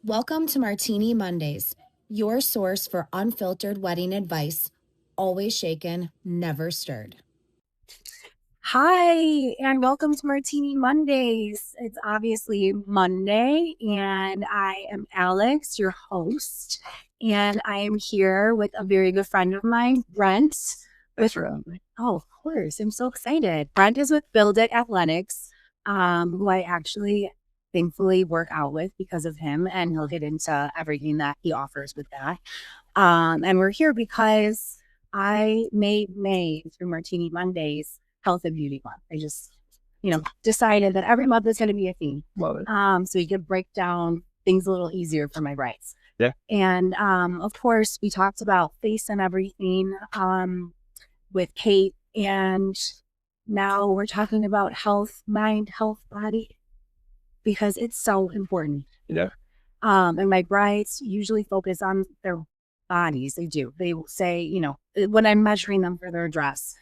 Welcome to Martini Mondays, your source for unfiltered wedding advice, always shaken, never stirred. Hi, and welcome to Martini Mondays. It's obviously Monday, and I am Alex, your host, and I am here with a very good friend of mine, Brent. Oh, of course. I'm so excited. Brent is with Build It Athletics, who I actually thankfully work out with because of him, and he'll get into everything that he offers with that. And we're here because I made May through Martini Mondays Health and Beauty Month. I just, decided that every month is going to be a theme. Love it. So you could break down things a little easier for my brides. Yeah. And of course, we talked about face and everything with Kate, and now we're talking about health, mind, health, body, because it's so important. Yeah. And my brides usually focus on their bodies. They do. They will say, when I'm measuring them for their dress,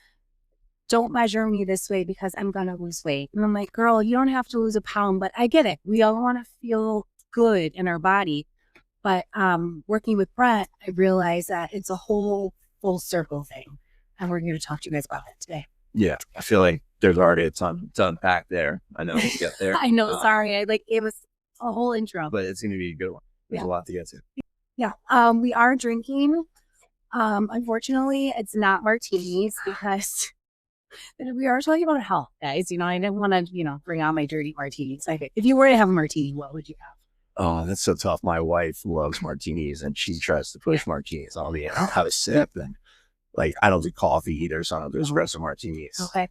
don't measure me this way because I'm going to lose weight. And I'm like, girl, you don't have to lose a pound, but I get it. We all want to feel good in our body. But working with Brent, I realized that it's a whole full circle thing. And we're going to talk to you guys about it today. Yeah. I feel like there's already a ton to unpack there. I know we'll get there. I know. Sorry. I gave us a whole intro. But it's going to be a good one. There's a lot to get to. Yeah. We are drinking. Unfortunately, it's not martinis because we are talking about health, guys. I didn't want to, bring out my dirty martinis. If you were to have a martini, what would you have? Oh, that's so tough. My wife loves martinis and she tries to push martinis on me. I'll have a sip. And I don't do coffee either, so I don't do espresso martinis. Okay.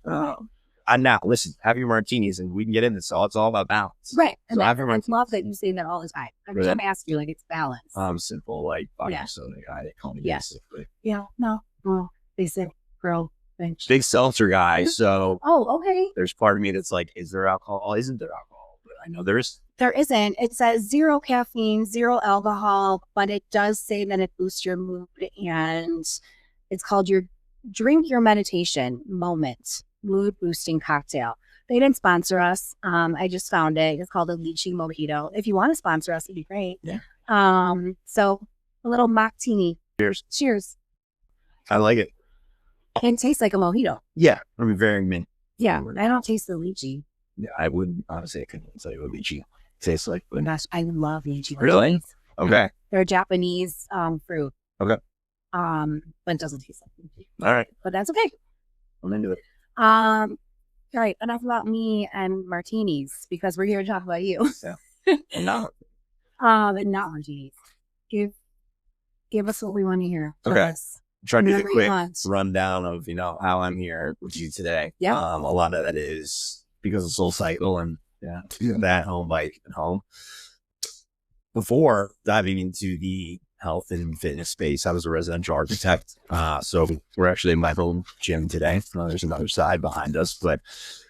And now, listen, have your martinis and we can get into this. It's all about balance. Right. And So I have your martinis. love that you say that all the time. Every time I ask you, it's balance. I'm simple, vodka soda guy. They call me basically. Yeah. No. Well, they said girl bench. Big seltzer guy. So Okay. there's part of me that's like, is there alcohol? Isn't there alcohol? But I know there is. There isn't. It says 0 caffeine, 0 alcohol, but it does say that it boosts your mood, and it's called your Drink Your Meditation Moment Mood Boosting Cocktail. They didn't sponsor us. I just found it. It's called a lychee mojito. If you want to sponsor us, it'd be great. Yeah. So a little martini. Cheers. Cheers. I like it. It tastes like a mojito. Yeah. I mean, very mint. Yeah. I don't taste the lychee. Yeah, I wouldn't honestly. I couldn't tell you what lychee tastes like. Oh But gosh, I love lychee. Really? Okay. They're a Japanese fruit. Okay. But it doesn't taste like lychee. All right. But that's okay. I'm into it. All right. Enough about me and martinis because we're here to talk about you. Yeah. And not. And not martinis. Give us what we want to hear. Okay. Try to do a Whatever you quick want. rundown of how I'm here with you today. Yeah. A lot of that is because of Soul Cycle and that home bike at home. Before diving into the health and fitness space, I was a residential architect. So we're actually in my home gym today. There's another side behind us, but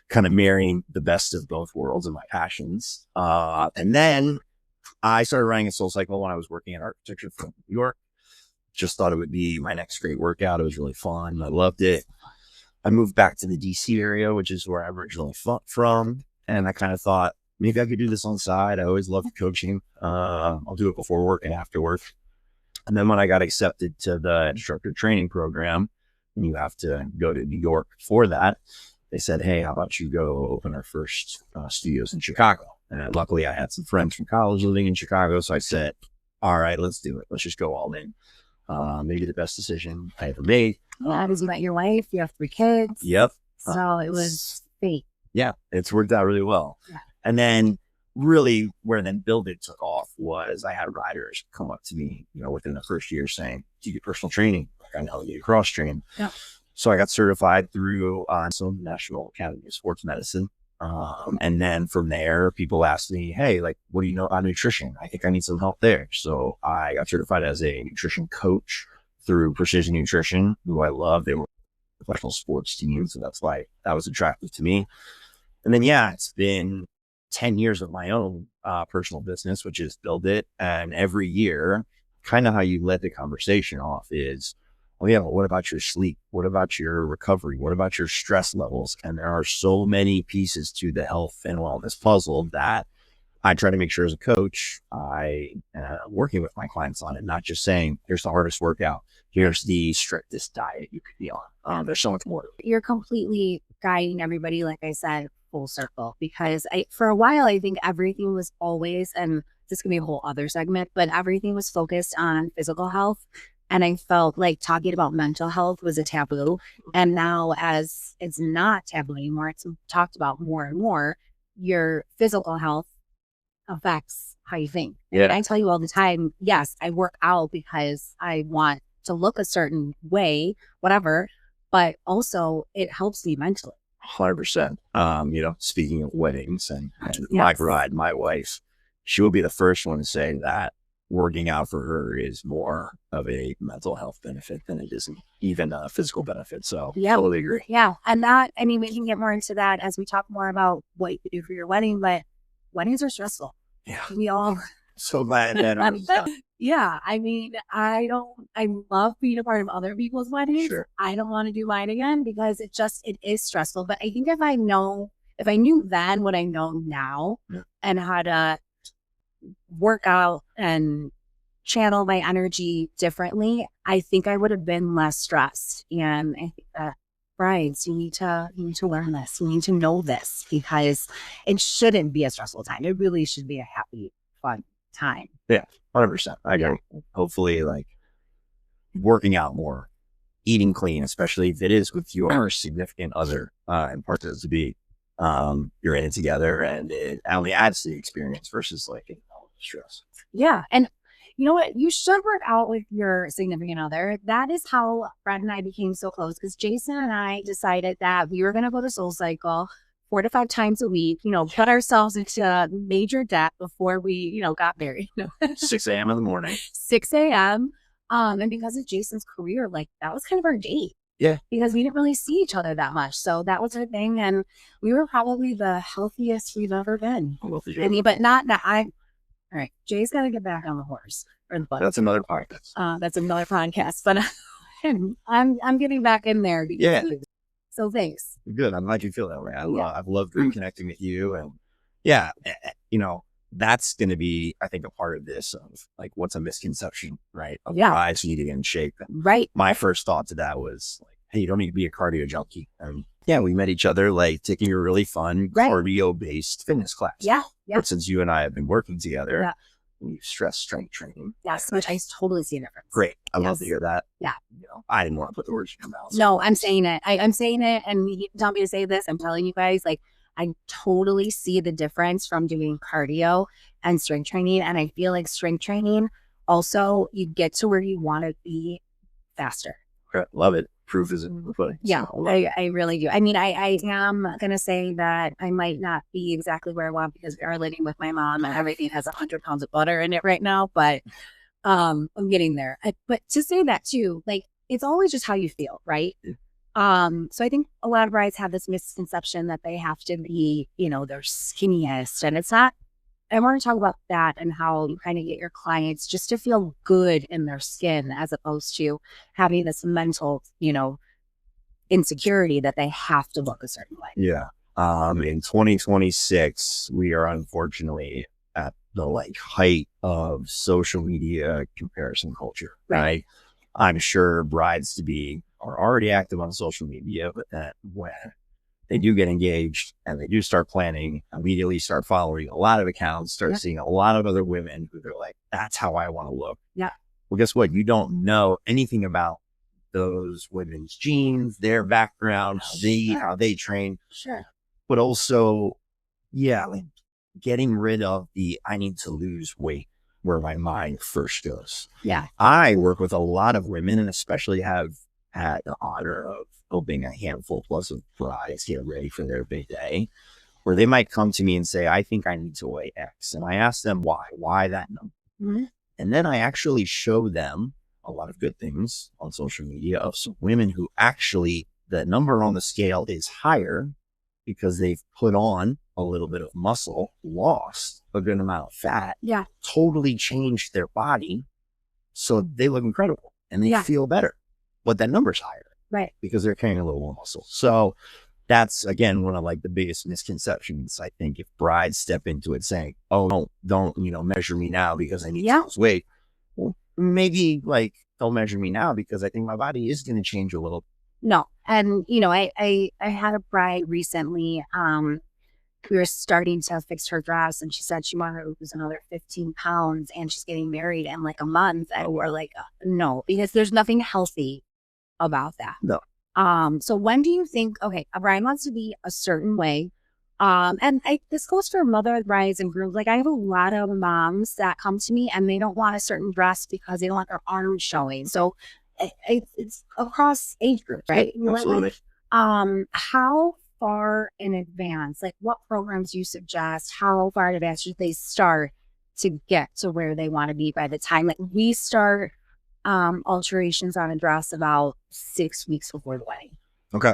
kind of marrying the best of both worlds and my passions. And then I started running a Soul Cycle when I was working in architecture from New York. Just thought it would be my next great workout. It was really fun. I loved it. I moved back to the DC area, which is where I'm originally from. And I kind of thought maybe I could do this on the side. I always loved coaching. I'll do it before work and after work. And then when I got accepted to the instructor training program, and you have to go to New York for that, they said, hey, how about you go open our first studios in Chicago? And luckily I had some friends from college living in Chicago. So I said, all right, let's do it. Let's just go all in. Maybe the best decision I ever made. Yeah, because you met your wife, you have 3 kids. Yep. So it was fate. Yeah, it's worked out really well. Yeah. And then really where then Build It took off was I had riders come up to me, within the first year saying, do you get personal training? I know you cross train. Yeah. So I got certified through some National Academy of Sports Medicine. And then from there, people asked me, hey, what do you know about nutrition? I think I need some help there. So I got certified as a nutrition coach through Precision Nutrition, who I love. They were a professional sports team. So that's why that was attractive to me. And then, it's been 10 years of my own personal business, which is Build It. And every year, kind of how you led the conversation off is, well, yeah, but what about your sleep? What about your recovery? What about your stress levels? And there are so many pieces to the health and wellness puzzle that I try to make sure as a coach, I working with my clients on it, not just saying, here's the hardest workout, here's the strictest diet you could be on. There's so much more. You're completely guiding everybody, like I said, full circle, because for a while, I think everything was always, and this could be a whole other segment, but everything was focused on physical health. And I felt like talking about mental health was a taboo. And now, as it's not taboo anymore, it's talked about more and more. Your physical health affects how you think. Yeah. And I tell you all the time, yes, I work out because I want to look a certain way, whatever, but also it helps me mentally. 100%. Speaking of weddings and my bride, my wife, she will be the first one to say that working out for her is more of a mental health benefit than it is even a physical benefit. So totally agree. Yeah. And that, I mean, we can get more into that as we talk more about what you do for your wedding, but weddings are stressful. Yeah. We all. So glad that yeah. I mean, I love being a part of other people's weddings. Sure. I don't want to do mine again because it is stressful. But I think if I knew then what I know now and how to work out and channel my energy differently, I think I would have been less stressed. And I think that brides, you need to learn this. You need to know this because it shouldn't be a stressful time. It really should be a happy, fun time. Yeah, 100%. I agree. Hopefully, like working out more, eating clean, especially if it is with your significant other, and part of it to be, you're in it together, and it only adds to the experience versus like stress. Yeah, and you know what? You should work out with your significant other. That is how Brent and I became so close because Jason and I decided that we were going to go to Soul Cycle 4 to 5 times a week, put ourselves into major debt before we, got married. 6 a.m. in the morning. 6 a.m. And because of Jason's career, like that was kind of our date. Yeah. Because we didn't really see each other that much. So that was our thing. And we were probably the healthiest we've ever been. But not that all right, Jay's got to get back on the horse or the bus. That's another podcast. That's another podcast. But I'm getting back in there. Yeah. So thanks. Good. I'm glad you feel that way. I've loved reconnecting with you. And that's going to be, I think, a part of this of like, what's a misconception, right? Of brides who need to get in shape. And right. My first thought to that was like, hey, you don't need to be a cardio junkie. And we met each other like taking a really fun cardio-based fitness class. Yeah. But since you and I have been working together, we've stressed strength training. Yes, which I totally see a difference. Great. I love to hear that. Yeah. I didn't want to put the words in your mouth. No, I'm saying it. I'm saying it. And you tell me to say this. I'm telling you guys, like, I totally see the difference from doing cardio and strength training. And I feel like strength training also, you get to where you want to be faster. Love it. Proof is in the pudding. Yeah, I really do. I mean, I am going to say that I might not be exactly where I want because we are living with my mom and everything has 100 pounds of butter in it right now, but I'm getting there. But to say that too, like, it's always just how you feel, right? So I think a lot of brides have this misconception that they have to be, their skinniest, and it's not. I want to talk about that and how you kind of get your clients just to feel good in their skin as opposed to having this mental, insecurity that they have to look a certain way. Yeah. In 2026, we are unfortunately at the height of social media comparison culture, right? I'm sure brides to be are already active on social media, but that when they do get engaged and they do start planning, immediately start following a lot of accounts, start seeing a lot of other women who they're like, that's how I want to look. Yeah. Well, guess what? You don't know anything about those women's genes, their background, how they train. Sure. But also, getting rid of the I need to lose weight where my mind first goes. Yeah. I work with a lot of women and especially have had the honor of helping a handful plus of brides get ready for their big day, where they might come to me and say, I think I need to weigh X. And I ask them why that number? Mm-hmm. And then I actually show them a lot of good things on social media of some women who actually the number on the scale is higher because they've put on a little bit of muscle, lost a good amount of fat, totally changed their body. So they look incredible and they feel better, but that number's higher. Right. Because they're carrying a little more muscle. So that's again one of like the biggest misconceptions. I think if brides step into it saying, "Oh, don't measure me now because I need to lose weight." Well, maybe like don't measure me now because I think my body is going to change a little. No. And, I had a bride recently. We were starting to fix her dress and she said she wanted to lose another 15 pounds and she's getting married in like a month. And we're like, no, because there's nothing healthy about that. No. So when do you think, okay, a bride wants to be a certain way? This goes for mother brides and grooms. Like I have a lot of moms that come to me and they don't want a certain dress because they don't want their arms showing. So it's across age groups, right? Absolutely. How far in advance, like what programs you suggest, how far in advance should they start to get to where they want to be by the time like we start alterations on a dress about 6 weeks before the wedding? Okay.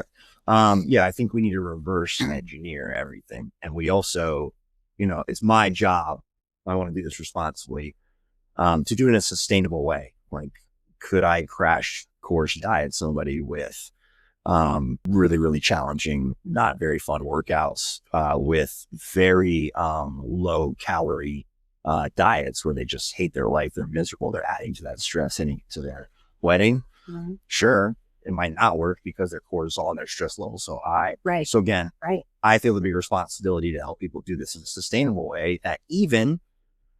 Yeah, I think we need to reverse engineer everything. And we also, it's my job. I want to do this responsibly, to do it in a sustainable way. Like, could I crash course diet somebody with really, really challenging, not very fun workouts, with very low calorie diets where they just hate their life, they're miserable, they're adding to that stress heading to their wedding? Mm-hmm. Sure, it might not work because their cortisol and their stress levels so high. Right. So again, right. I feel the big responsibility to help people do this in a sustainable way that even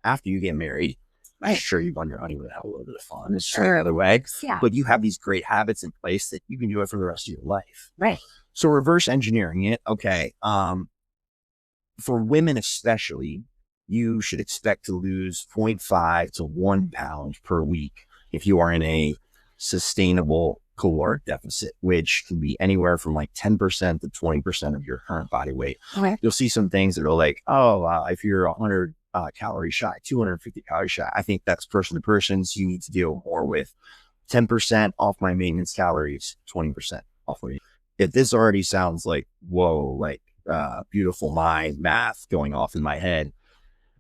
after you get married, right. Sure, you've on your honeymoon, have a little bit of fun. It's sure other way. Yeah. But you have these great habits in place that you can do it for the rest of your life. Right. So reverse engineering it. Okay. For women especially, you should expect to lose 0.5 to 1 pound per week if you are in a sustainable caloric deficit, which can be anywhere from like 10% to 20% of your current body weight. Okay. You'll see some things that are like, if you're 100 calories shy, 250 calories shy, I think that's person to person. So you need to deal more with 10% off my maintenance calories, 20% off my. If this already sounds like, whoa, like beautiful mind math going off in my head,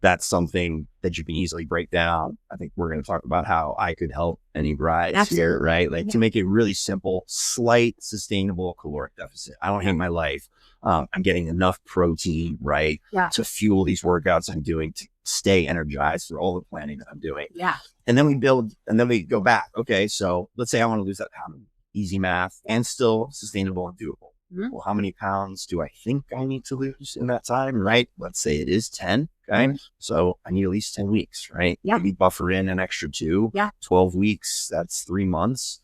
that's something that you can easily break down. I think we're going to talk about how I could help any brides here, right? Like to make it really simple, slight, sustainable caloric deficit. I don't hate my life. I'm getting enough protein, right? Yeah. To fuel these workouts I'm doing to stay energized for all the planning that I'm doing. Yeah. And then we build, and then we go back. Okay. So let's say I want to lose that pound. Easy math and still sustainable and doable. Mm-hmm. Well, how many pounds do I think I need to lose in that time, right? Let's say it is 10. Okay. Mm-hmm. So I need at least 10 weeks, right? Yeah. Maybe buffer in an extra 2. Yeah. 12 weeks. That's 3 months.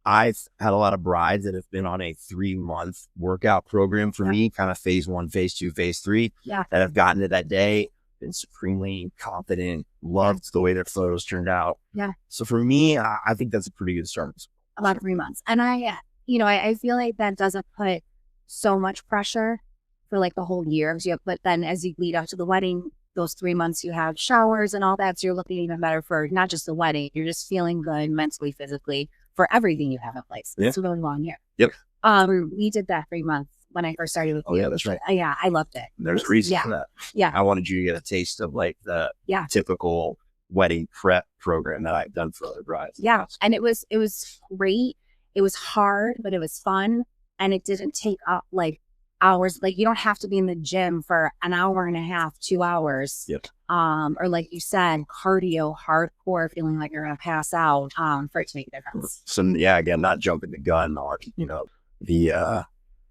I've had a lot of brides that have been on a 3-month workout program for me, kind of phase 1, phase 2, phase 3, that have gotten to that day, been supremely confident, loved the way their photos turned out. Yeah. So for me, I think that's a pretty good start. About 3 months. And I feel like that doesn't put so much pressure for like the whole year. But then as you lead up to the wedding, those 3 months you have showers and all that. So you're looking even better for not just the wedding. You're just feeling good mentally, physically for everything you have in place. Yeah. It's a really long year. Yep. We did that 3 months when I first started with you. Oh yeah, that's right. Yeah, I loved it. There's a reason for that. Yeah. I wanted you to get a taste of like the typical wedding prep program that I've done for other brides. Yeah. And it was great. It was hard, but it was fun. And it didn't take up like hours. Like you don't have to be in the gym for an hour and a half, 2 hours. Yep. Or like you said, cardio, hardcore, feeling like you're going to pass out, for it to make a difference. So again, not jumping the gun or, the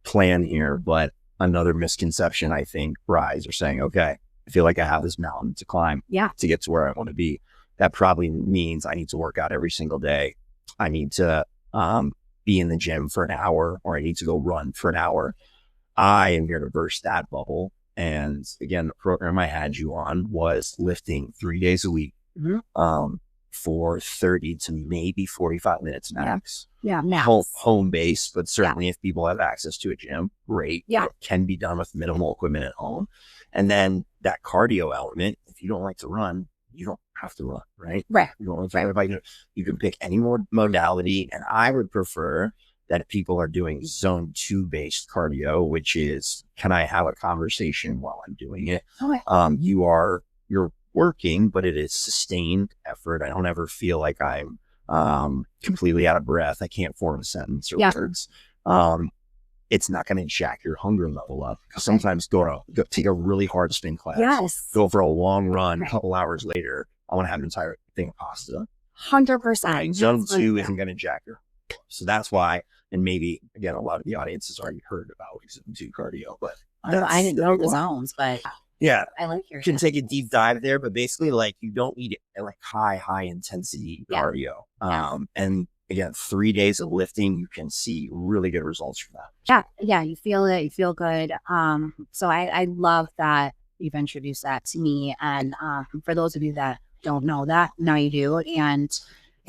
plan here, but another misconception, I think brides are saying, okay, I feel like I have this mountain to climb to get to where I want to be. That probably means I need to work out every single day. I need to be in the gym for an hour, or I need to go run for an hour. I am here to burst that bubble. And again, the program I had you on was lifting 3 days a week, for 30 to maybe 45 minutes max. Yeah. Home base, but certainly if people have access to a gym, great. Yeah. It can be done with minimal equipment at home. And then that cardio element, if you don't like to run, you don't have to run, right? Right. You don't like you can pick any more modality. And I would prefer that if people are doing zone 2 based cardio, which is, can I have a conversation while I'm doing it? Okay. You're working, but it is sustained effort. I don't ever feel like I'm completely out of breath. I can't form a sentence or words. it's not going to jack your hunger level up. Sometimes go take a really hard spin class, Yes. go for a long run, a couple hours later, I want to have an entire thing of pasta. 100%. Zone 2 isn't going to jack your. So that's why, and maybe, again, a lot of the audience has already heard about Zone 2 cardio, but I didn't know the zones, but yeah, I like your you can take a deep dive there, but basically, like, you don't need like high intensity cardio. And again, 3 days of lifting, you can see really good results from that. Yeah, you feel it, you feel good. So I love that you've introduced that to me. And for those of you that don't know that, now you do. And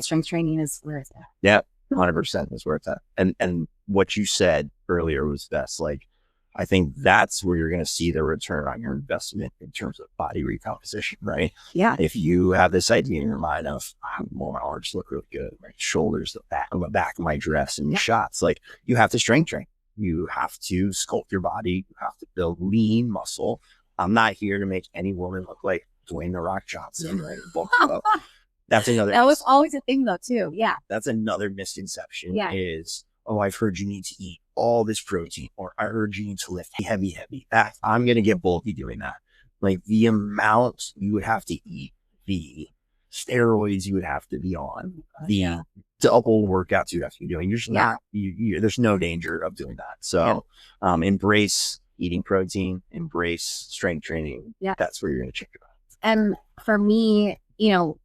strength training is worth it. Yeah, 100% is worth it. And what you said earlier was best. Like, I think that's where you're going to see the return on your investment in terms of body recomposition, right? Yeah. If you have this idea in your mind of, well, my arms look really good, my shoulders, the back of my dress and shots, like, you have to strength train. You have to sculpt your body. You have to build lean muscle. I'm not here to make any woman look like Dwayne "The Rock" Johnson, right? That's another. That was always a thing, though, too. Yeah. That's another misconception. Yeah. Is, oh, I've heard you need to eat all this protein, or I heard you need to lift heavy. I'm going to get bulky doing that. Like, the amount you would have to eat, the steroids you would have to be on, the double workouts you have to be doing. You're just not, there's no danger of doing that. So embrace eating protein, embrace strength training. Yeah. That's where you're going to check it out. And for me, you know,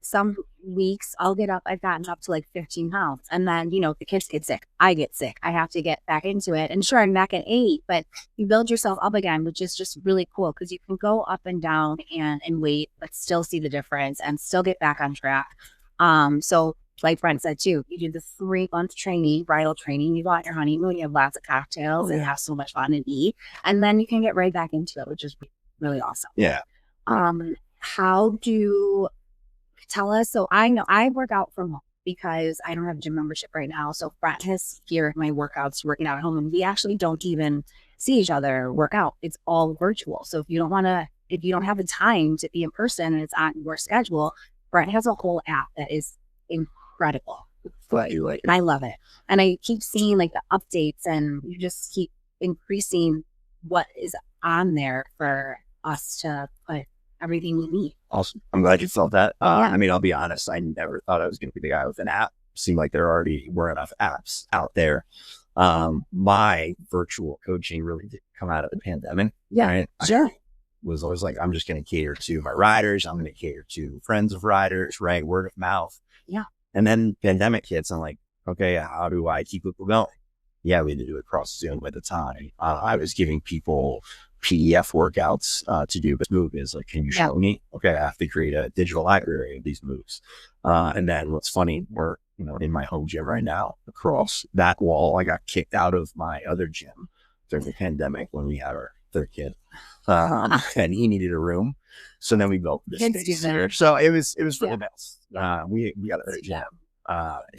some weeks I've gotten up to like 15 pounds. And then, you know, the kids get sick. I get sick. I have to get back into it. And sure, I'm back at 8, but you build yourself up again, which is just really cool because you can go up and down and weight, but still see the difference and still get back on track. So like Brent said too, you do the 3-month training, bridal training, you go on your honeymoon, you have lots of cocktails and have so much fun and eat. And then you can get right back into it, which is really awesome. Yeah. Tell us. So I know I work out from home because I don't have a gym membership right now. So Brent has here my workouts working out at home, and we actually don't even see each other work out. It's all virtual. So if you don't have the time to be in person and it's on your schedule, Brent has a whole app that is incredible. And I love it. And I keep seeing like the updates, and you just keep increasing what is on there for us to put everything we need. Awesome. I'm glad you felt that. I mean, I'll be honest, I never thought I was going to be the guy with an app. Seemed like there already were enough apps out there. My virtual coaching really did come out of the pandemic. Yeah, right? Sure. I was always like, I'm just going to cater to my riders. I'm going to cater to friends of riders, right? Word of mouth. Yeah. And then pandemic hits. I'm like, okay, how do I keep people going? Yeah, we had to do it across Zoom at the time. I was giving people PDF workouts to do, but move is like, can you show me? Okay, I have to create a digital library of these moves. And then what's funny, we're in my home gym right now. Across that wall, I got kicked out of my other gym during the pandemic when we had our third kid, and he needed a room. So then we built this space here. So it was for the best. We got a better gym.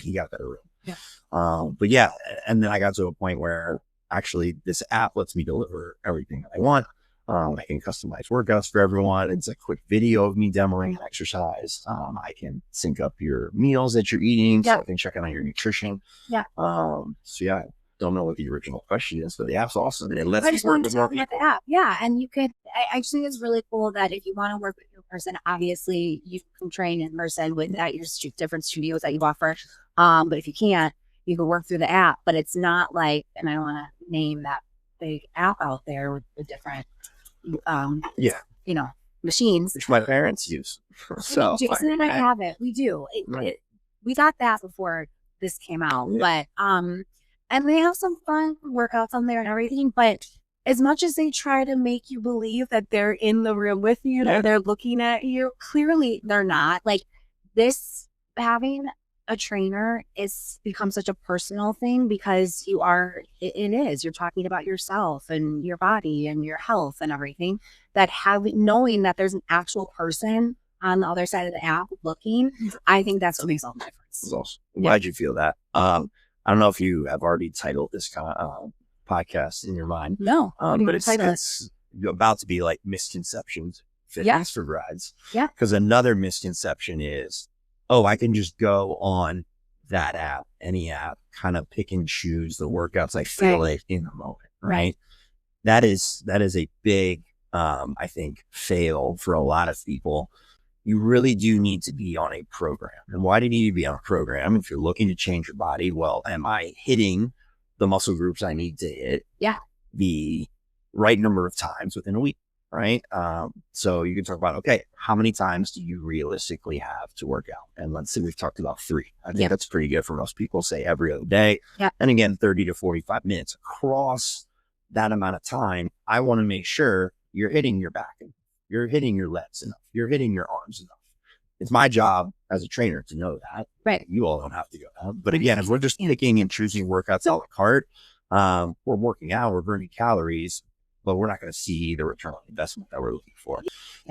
He got a better room. Yeah. But yeah, and then I got to a point where actually this app lets me deliver everything that I want. I can customize workouts for everyone. It's a quick video of me demoing an exercise. I can sync up your meals that you're eating, so I can check in on your nutrition. Yeah. So yeah, I don't know what the original question is, but the app's awesome. And it lets me work with more people. The app. Yeah, and you could. I just think it's really cool that if you want to work with your person, obviously you can train in person with at your different studios that you offer. But if you can't, you can work through the app. But it's not like, and I don't want to name that big app out there with the different, machines. Which my parents use. So Jason and I have it. We do. We got that before this came out, but and they have some fun workouts on there and everything. But as much as they try to make you believe that they're in the room with you, that they're looking at you, clearly they're not. Like this, having a trainer is become such a personal thing because it is you're talking about yourself and your body and your health and everything, that knowing that there's an actual person on the other side of the app looking, I think that's what makes all the difference. Awesome. I'm glad you feel that. I don't know if you have already titled this kind of podcast in your mind. No, but it's about to be like misconceptions fitness for brides. Yeah. Because another misconception is, oh, I can just go on that app, any app, kind of pick and choose the workouts I feel like in the moment, right? That is a big, I think, fail for a lot of people. You really do need to be on a program. And why do you need to be on a program? If you're looking to change your body, well, am I hitting the muscle groups I need to hit the right number of times within a week, right? So you can talk about, okay, how many times do you realistically have to work out? And let's say we've talked about 3. I think that's pretty good for most people, say every other day. And again, 30 to 45 minutes across that amount of time. I want to make sure you're hitting your back, you're hitting your legs enough, you're hitting your arms enough. It's my job as a trainer to know that. Right. You all don't have to go out. But again, if we're just picking and choosing workouts a la carte, we're working out, we're burning calories, but we're not going to see the return on investment that we're looking for.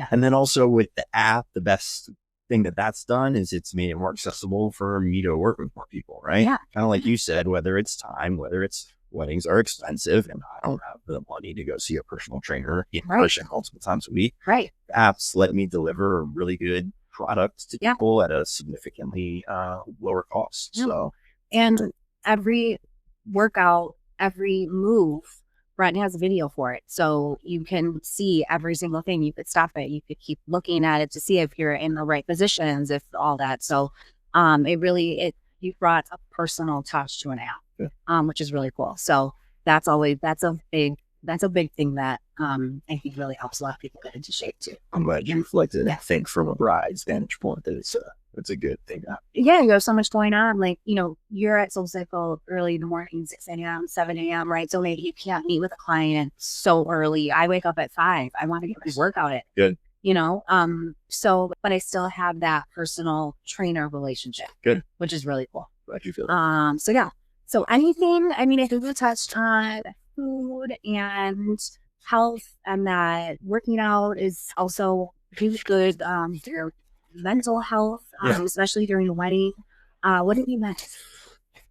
And then also with the app, the best thing that's done is it's made it more accessible for me to work with more people, right? Kind of like you said, whether it's time, whether it's weddings are expensive and I don't have the money to go see a personal trainer in person multiple times a week. Apps let me deliver really good products to people at a significantly lower cost. So, and every workout, every move, Brent has a video for it. So you can see every single thing. You could stop it. You could keep looking at it to see if you're in the right positions, if all that. So you brought a personal touch to an app, which is really cool. So that's a big thing that I think really helps a lot of people get into shape too. I'm glad you reflected. I think from a bride's vantage point that it's a good thing. You have so much going on. Like, you're at SoulCycle early in the morning, 6 a.m., 7 a.m., right? So maybe you can't meet with a client so early. I wake up at 5. I want to get my workout in. Good. But I still have that personal trainer relationship. Good. Which is really cool. Glad you feel that. So anything, I think we touched on food and health, and that working out is also really good for your mental health, especially during a wedding. What have you meant?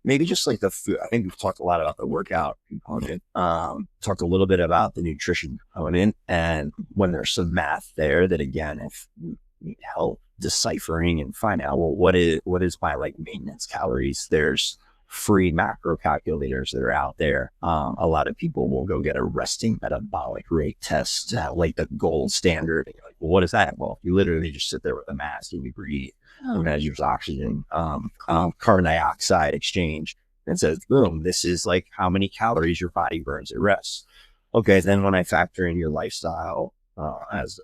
Maybe just like the food. I think we've talked a lot about the workout component. Talked a little bit about the nutrition component, and when there's some math there that, again, if you need help deciphering and find out, well, what is my maintenance calories? There's free macro calculators that are out there. A lot of people will go get a resting metabolic rate test, like the gold standard. And you're like, well, what is that? Well, you literally just sit there with a mask and you breathe. It measures oxygen, carbon dioxide exchange, and says, boom, this is like how many calories your body burns at rest. Okay, then when I factor in your lifestyle as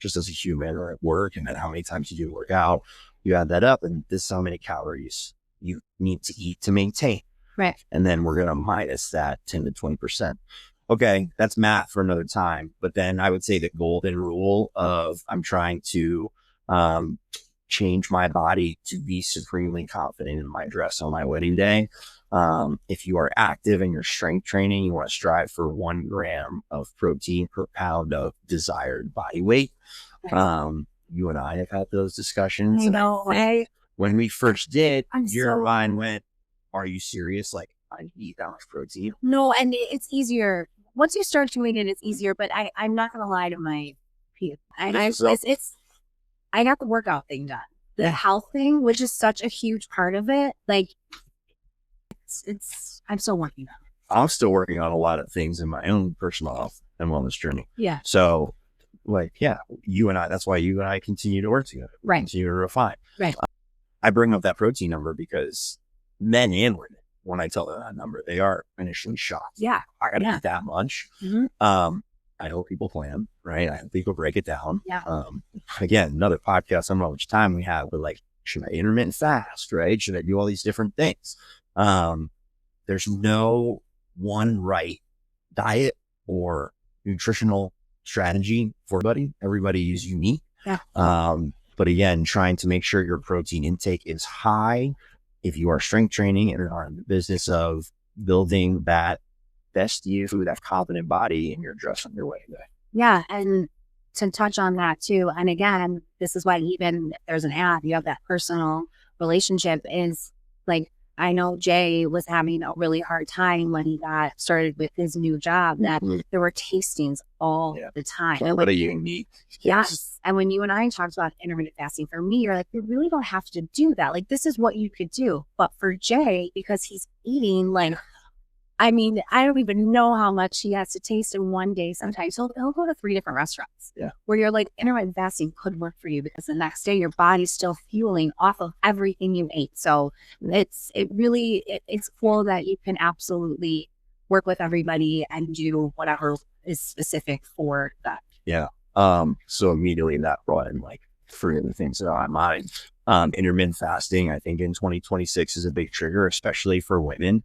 just as a human or at work, and then how many times you do work out, you add that up, and this is how many calories you need to eat to maintain. Right. And then we're going to minus that 10 to 20%. Okay, that's math for another time. But then I would say the golden rule of I'm trying to change my body to be supremely confident in my dress on my wedding day. If you are active in your strength training, you want to strive for 1 gram of protein per pound of desired body weight. You and I have had those discussions. I know. When we first did, your mind went, are you serious? Like, I eat that much protein? No, and it's easier. Once you start doing it, it's easier. But I'm not going to lie to my people. I got the workout thing done. The health thing, which is such a huge part of it. Like, I'm still working on it. I'm still working on a lot of things in my own personal health and wellness journey. Yeah. So, you and I, that's why you and I continue to work together. Right. Continue to refine. Right. I bring up that protein number because men and women, when I tell them that number, they are initially shocked. Yeah. I got to eat that much. Mm-hmm. I hope people plan, right? I hope people break it down. Yeah. Again, another podcast. I don't know how much time we have, but should I intermittent fast, right? Should I do all these different things? There's no one right diet or nutritional strategy for everybody. Everybody is unique. Yeah. But again, trying to make sure your protein intake is high. If you are strength training and are in the business of building that best you, that confident body, and you're dressed on your way today. Yeah. And to touch on that too. And again, this is why even if there's an app, you have that personal relationship is like, I know Jay was having a really hard time when he got started with his new job, that there were tastings all the time. What a unique. Yes. And when you and I talked about intermittent fasting, for me, you're like, you really don't have to do that. Like, this is what you could do. But for Jay, because he's eating like, I mean, I don't even know how much he has to taste in one day. Sometimes he'll go to 3 different restaurants where you're like, intermittent fasting could work for you because the next day your body's still fueling off of everything you ate. So it's cool that you can absolutely work with everybody and do whatever is specific for that. Yeah. So immediately that brought in like 3 of the things that are on mine. Intermittent fasting, I think in 2026 is a big trigger, especially for women.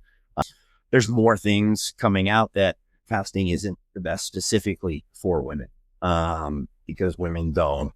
There's more things coming out that fasting isn't the best specifically for women, because women don't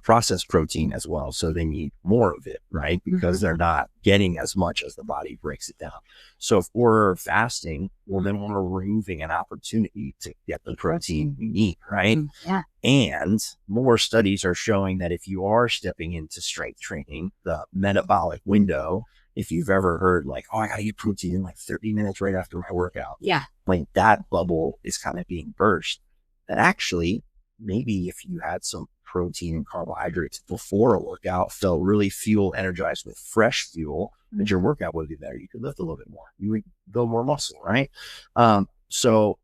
process protein as well. So they need more of it, right? Because they're not getting as much as the body breaks it down. So if we're fasting, well, then we're removing an opportunity to get the protein we need, right? Yeah. And more studies are showing that if you are stepping into strength training, the metabolic window, if you've ever heard like, oh, I got to get protein in like 30 minutes right after my workout. Yeah. Like that bubble is kind of being burst. That actually, maybe if you had some protein and carbohydrates before a workout, felt really fuel energized with fresh fuel, that your workout would be better. You could lift a little bit more. You would build more muscle, right? So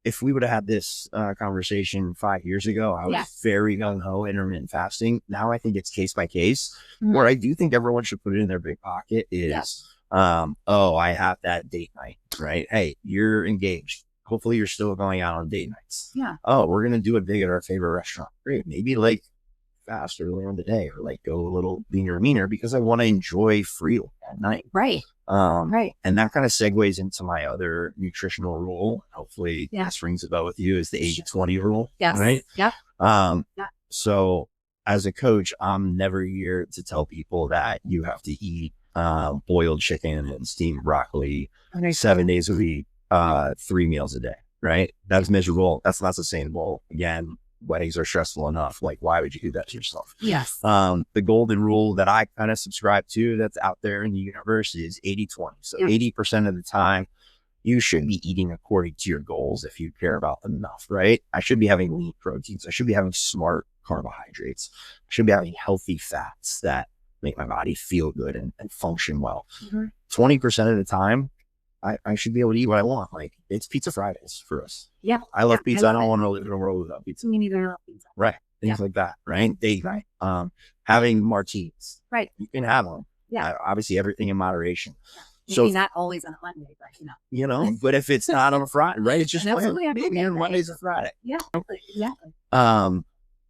if we would have had this conversation 5 years ago, I was very gung-ho intermittent fasting. Now I think it's case by case. Where I do think everyone should put it in their big pocket is, oh, I have that date night, right? Hey, you're engaged. Hopefully you're still going out on date nights. Yeah. Oh, we're going to do it big at our favorite restaurant. Great. Maybe like fast earlier in the day, or like go a little leaner or meaner because I want to enjoy freedom at night. Right. Right. And that kind of segues into my other nutritional rule. Hopefully this rings a bell with you, is the 80-20 rule. Yes. Right. Yep. So as a coach, I'm never here to tell people that you have to eat boiled chicken and steamed broccoli 7 days a week, 3 meals a day. Right. That's miserable. That's not sustainable. Again, weddings are stressful enough. Like, why would you do that to yourself? Yes. The golden rule that I kind of subscribe to that's out there in the universe is 80-20. So 80% of the time you should be eating according to your goals if you care about them enough, right? I should be having lean proteins. I should be having smart carbohydrates. I should be having healthy fats that make my body feel good and function well. 20% of the time, I should be able to eat what I want. Like, it's Pizza Fridays for us. Yeah. I love pizza. I don't want to live in a world without pizza. Me neither. Love pizza. Right. Things like that. Right. Date night. Having martinis. Right. You can have them. Yeah. Obviously everything in moderation. So not always on a Monday, but you know, but if it's not on a Friday, right? It's just maybe on Mondays or Friday. Yeah. Exactly.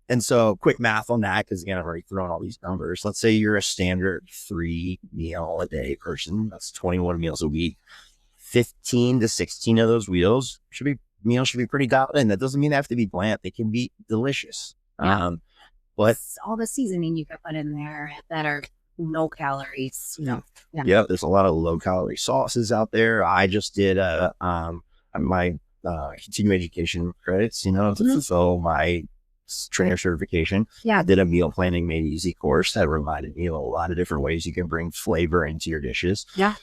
And so quick math on that, because again, I've already thrown all these numbers. Let's say you're a standard 3 meal a day person. That's 21 meals a week. 15 to 16 of those meals should be pretty dialed in. That doesn't mean they have to be bland. They can be delicious. Yeah. But all the seasoning you can put in there that are low calories, you know. Yeah, there's a lot of low calorie sauces out there. I just did my continuing education credits, you know, to fulfill my trainer certification. Yeah. I did a meal planning made easy course that reminded me of a lot of different ways you can bring flavor into your dishes. Yeah.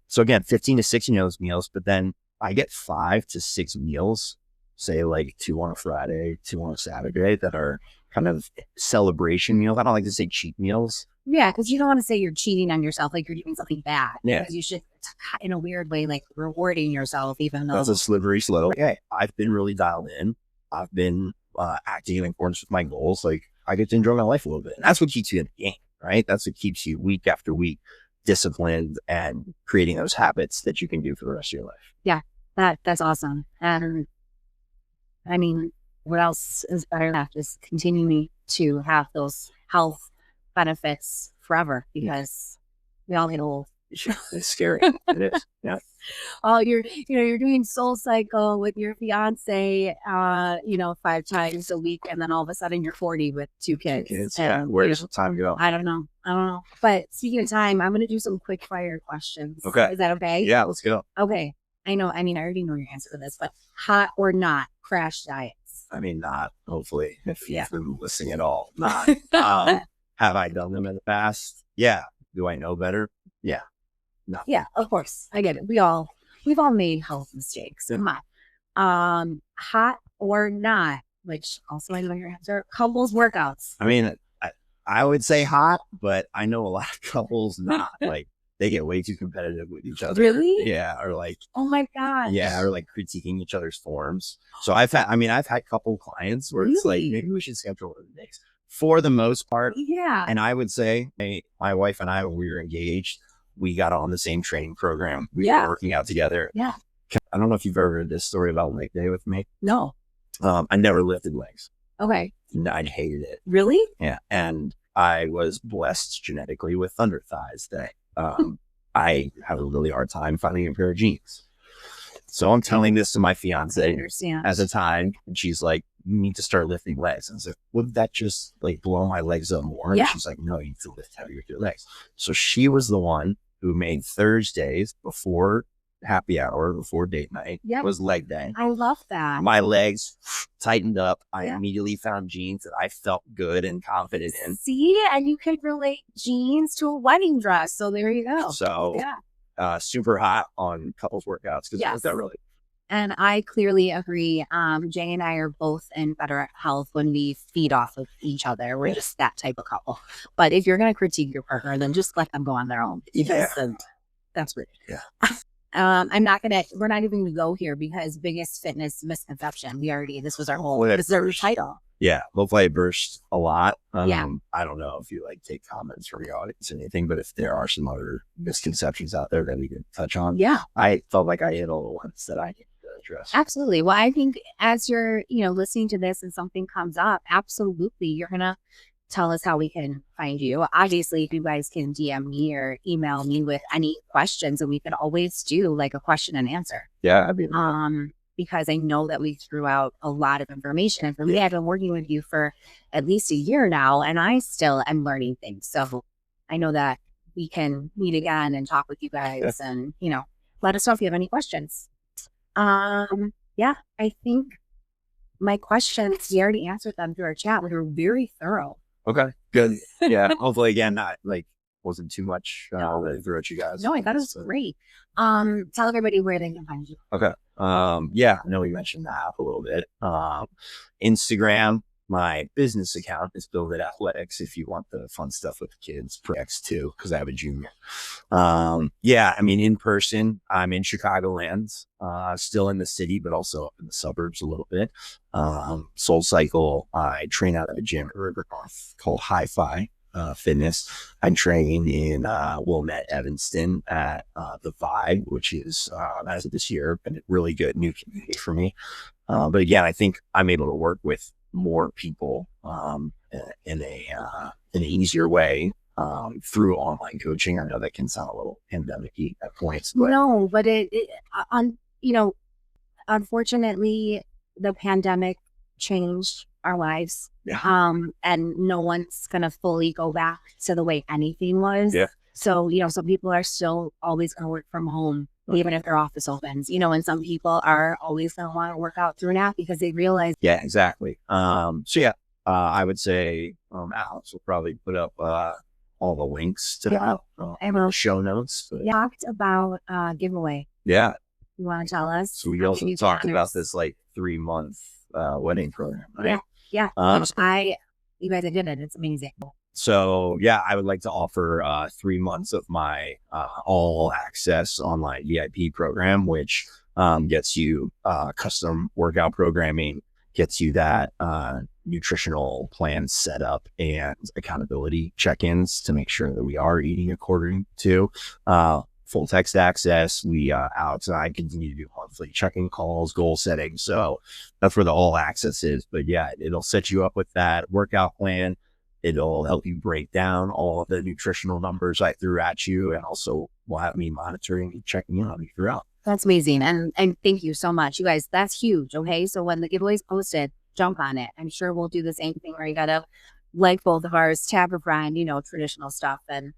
So again, 15 to 16 of those meals, but then I get 5 to 6 meals, say like 2 on a Friday, 2 on a Saturday, that are kind of celebration meals. I don't like to say cheat meals. Yeah, because you don't want to say you're cheating on yourself, like you're doing something bad. Yeah. Because you should, in a weird way, like rewarding yourself, even though. That's a slippery slope. Okay, I've been really dialed in. I've been acting in accordance with my goals. Like, I get to enjoy my life a little bit. And that's what keeps you in the game, right? That's what keeps you week after week disciplined and creating those habits that you can do for the rest of your life. Yeah, that's awesome. And I mean, what else is better than that? Just continuing to have those health benefits forever, because we all get old. It's scary. It is. Yeah. Oh, you're doing Soul Cycle with your fiance, 5 times a week, and then all of a sudden you're 40 with 2 kids. Yeah. Where does the time go? I don't know. But speaking of time, I'm going to do some quick fire questions. Okay. Is that okay? Yeah, let's go. Okay. I know. I mean, I already know your answer to this, but hot or not crash diets? I mean, not, hopefully, if you've been listening at all. Not. Have I done them in the past? Yeah. Do I know better? Yeah. No. Yeah, of course. I get it. We've all made health mistakes. Yeah. Come on. Hot or not, which also I know your answer. Couples workouts. I mean, I would say hot, but I know a lot of couples not. Like, they get way too competitive with each other. Really? Yeah, or like, Oh my gosh. yeah, or like critiquing each other's forms. So I've had couple clients where it's like, Really? maybe we should schedule a days. For the most part, Yeah. and I would say my wife and I, when we were engaged, we got on the same training program. We were working out together. Yeah. I don't know if you've ever heard this story about leg day with me. No. I never lifted legs. Okay. I hated it. Really? Yeah. And I was blessed genetically with thunder thighs that I have a really hard time finding a pair of jeans. So I'm telling this to my fiance at the time, and she's like, you need to start lifting legs. And I was like, would that just like blow my legs up more? Yeah. And she's like, no, you need to lift heavier with your legs. So she was the one who made Thursdays before happy hour, before date night, was leg day. I love that. My legs tightened up. I immediately found jeans that I felt good and confident in. See, and you could relate jeans to a wedding dress. So there you go. So super hot on couples workouts because it worked out really. And I clearly agree. Jay and I are both in better health when we feed off of each other. We're just that type of couple. But if you're going to critique your partner, then just let them go on their own. Yeah. That's weird. Yeah. we're not even gonna go here because biggest fitness misconception. This was our whole, this is our title. Yeah. Hopefully I burst a lot. I don't know if you like take comments from your audience or anything, but if there are some other misconceptions out there that we could touch on. Yeah. I felt like I hit all the ones that I needed to address. Absolutely. Well, I think as you're, listening to this and something comes up, absolutely, you're going to tell us how we can find you. Obviously, if you guys can DM me or email me with any questions, and we could always do like a question and answer. Yeah. I mean, because I know that we threw out a lot of information. And for me, I've been working with you for at least a year now, and I still am learning things. So I know that we can meet again and talk with you guys and, let us know if you have any questions. I think my questions, we already answered them through our chat. We were very thorough. Okay, good. Yeah, hopefully again, not like wasn't too much that threw at you guys. No, I thought it was great. Tell everybody where they can find you. Okay. I know we mentioned that a little bit. Instagram, my business account is Build It Athletics if you want the fun stuff with the kids. X2, because I have a junior. In person, I'm in Chicagoland, still in the city, but also in the suburbs a little bit. Soul Cycle, I train out of a gym in River North called Hi-Fi Fitness. I train in Wilmette, Evanston at the Vibe, which is, as of this year, been a really good new community for me. But again, I think I'm able to work with more people in an easier way through online coaching. I know that can sound a little pandemic-y at points. But no, but unfortunately, the pandemic changed our lives. Yeah. And no one's going to fully go back to the way anything was. Yeah. So, some people are still always going to work from home, even if their office opens, and some people are always going to want to work out through an app because they realize. Yeah, exactly. I would say Alex will probably put up all the links to that show notes. But. Talked about giveaway. Yeah. You want to tell us? So we also talked about this 3-month wedding program, right? Yeah. You guys did it. It's amazing. So I would like to offer 3 months of my all access online VIP program, which gets you custom workout programming, gets you that nutritional plan set up and accountability check-ins to make sure that we are eating according to full text access. Alex and I continue to do monthly check-in calls, goal setting. So that's where the all access is. But it'll set you up with that workout plan. It'll help you break down all of the nutritional numbers I threw at you, and also will have me monitoring and checking in on you throughout. That's amazing. And thank you so much. You guys, that's huge. Okay. So when the giveaway's posted, jump on it. I'm sure we'll do the same thing where you gotta like both of ours, tab or brand, traditional stuff. And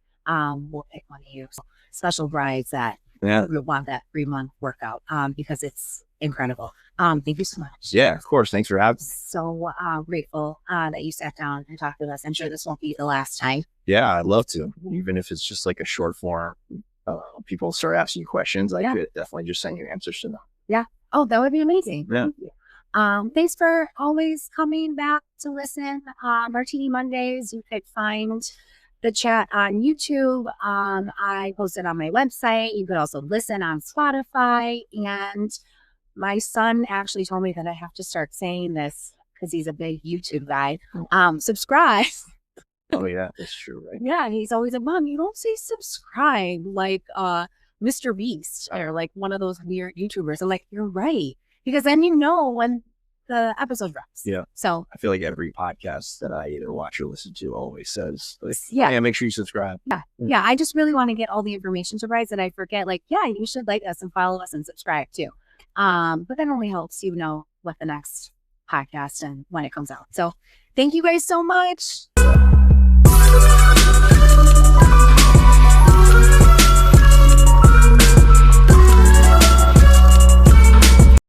we'll pick one of you special brides that will want that 3-month workout because it's incredible. Thank you so much. Yeah, of course. Thanks for having me. So grateful that you sat down and talked with us. I'm sure this won't be the last time. Yeah, I'd love to, even if it's just like a short form people start asking you questions, I could definitely just send you answers to them. Yeah. Oh, that would be amazing. Yeah. Thank you. Thanks for always coming back to listen. Martini Mondays, you could find the chat on YouTube. I post it on my website. You could also listen on Spotify. And my son actually told me that I have to start saying this because he's a big YouTube guy. Subscribe. Oh yeah, that's true, right? Yeah, and he's always like, Mom, you don't say subscribe like Mr. Beast or like one of those weird YouTubers. I'm like, you're right. Because then you know when the episode drops. Yeah. So I feel like every podcast that I either watch or listen to always says, like, yeah. yeah, make sure you subscribe. Yeah. Yeah. I just really want to get all the information to rise that I forget, like, yeah, you should like us and follow us and subscribe too. But that only helps you know what the next podcast and when it comes out. So thank you guys so much.